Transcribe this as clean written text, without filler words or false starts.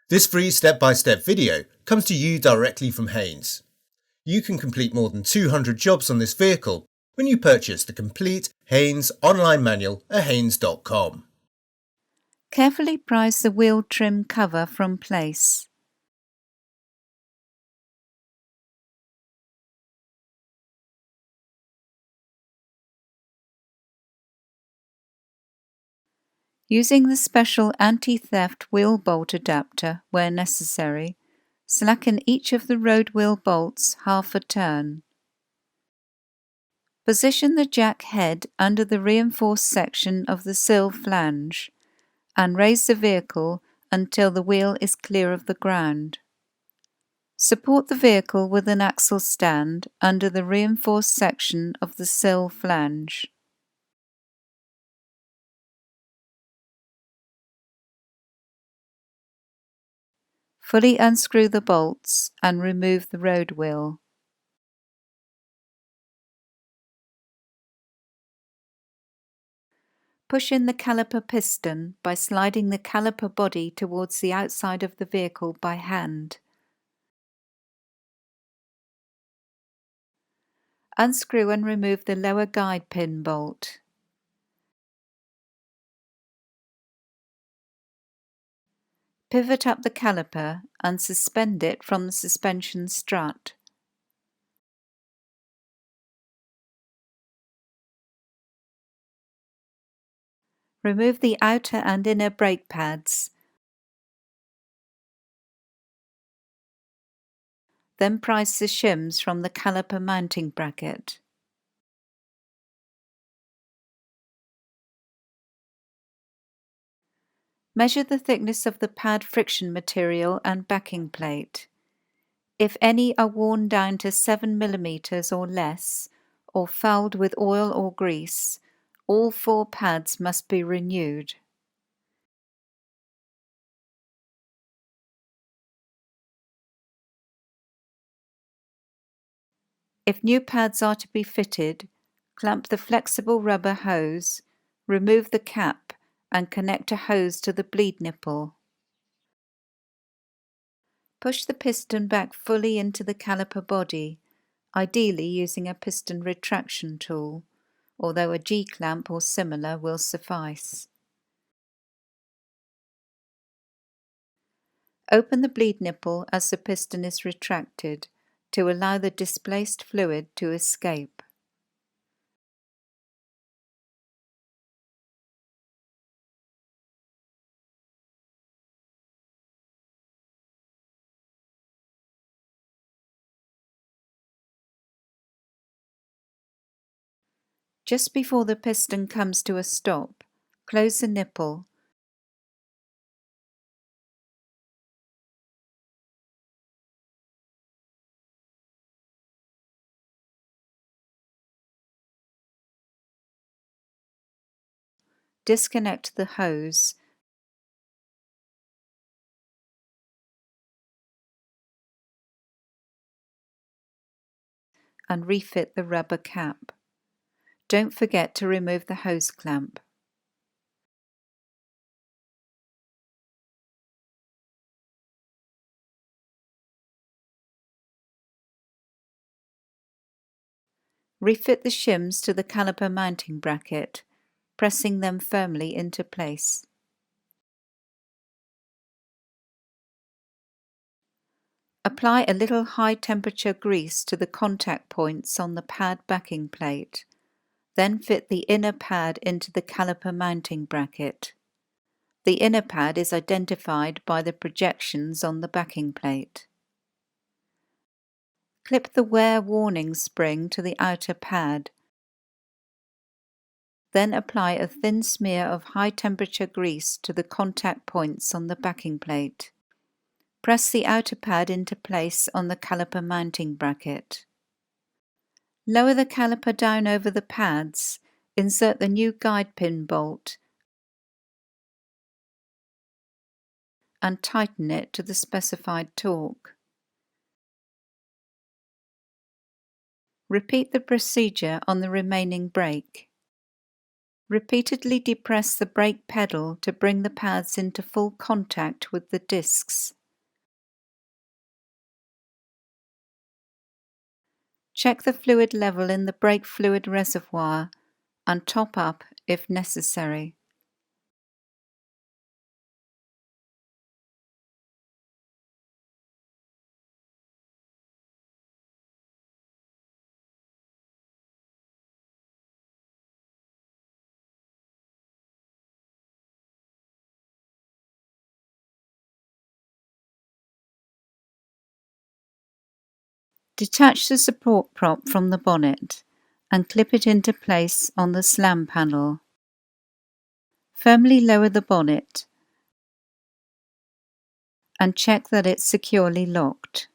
This free step-by-step video comes to you directly from Haynes. You can complete more than 200 jobs on this vehicle when you purchase the complete Haynes online manual at haynes.com. Carefully prise the wheel trim cover from place. Using the special anti-theft wheel bolt adapter where necessary, slacken each of the road wheel bolts half a turn. Position the jack head under the reinforced section of the sill flange and raise the vehicle until the wheel is clear of the ground. Support the vehicle with an axle stand under the reinforced section of the sill flange. Fully unscrew the bolts and remove the road wheel. Push in the caliper piston by sliding the caliper body towards the outside of the vehicle by hand. Unscrew and remove the lower guide pin bolt. Pivot up the caliper and suspend it from the suspension strut. Remove the outer and inner brake pads. Then prise the shims from the caliper mounting bracket. Measure the thickness of the pad friction material and backing plate. If any are worn down to 7 mm or less, or fouled with oil or grease, all 4 pads must be renewed. If new pads are to be fitted, clamp the flexible rubber hose, remove the cap and connect a hose to the bleed nipple. Push the piston back fully into the caliper body, ideally using a piston retraction tool, although a G-clamp or similar will suffice. Open the bleed nipple as the piston is retracted to allow the displaced fluid to escape. Just before the piston comes to a stop, close the nipple. Disconnect the hose and refit the rubber cap. Don't forget to remove the hose clamp. Refit the shims to the caliper mounting bracket, pressing them firmly into place. Apply a little high-temperature grease to the contact points on the pad backing plate, then fit the inner pad into the caliper mounting bracket. The inner pad is identified by the projections on the backing plate. Clip the wear warning spring to the outer pad. Then apply a thin smear of high-temperature grease to the contact points on the backing plate. Press the outer pad into place on the caliper mounting bracket. Lower the caliper down over the pads, insert the new guide pin bolt and tighten it to the specified torque. Repeat the procedure on the remaining brake. Repeatedly depress the brake pedal to bring the pads into full contact with the discs. Check the fluid level in the brake fluid reservoir and top up if necessary. Detach the support prop from the bonnet and clip it into place on the slam panel. Firmly lower the bonnet and check that it's securely locked.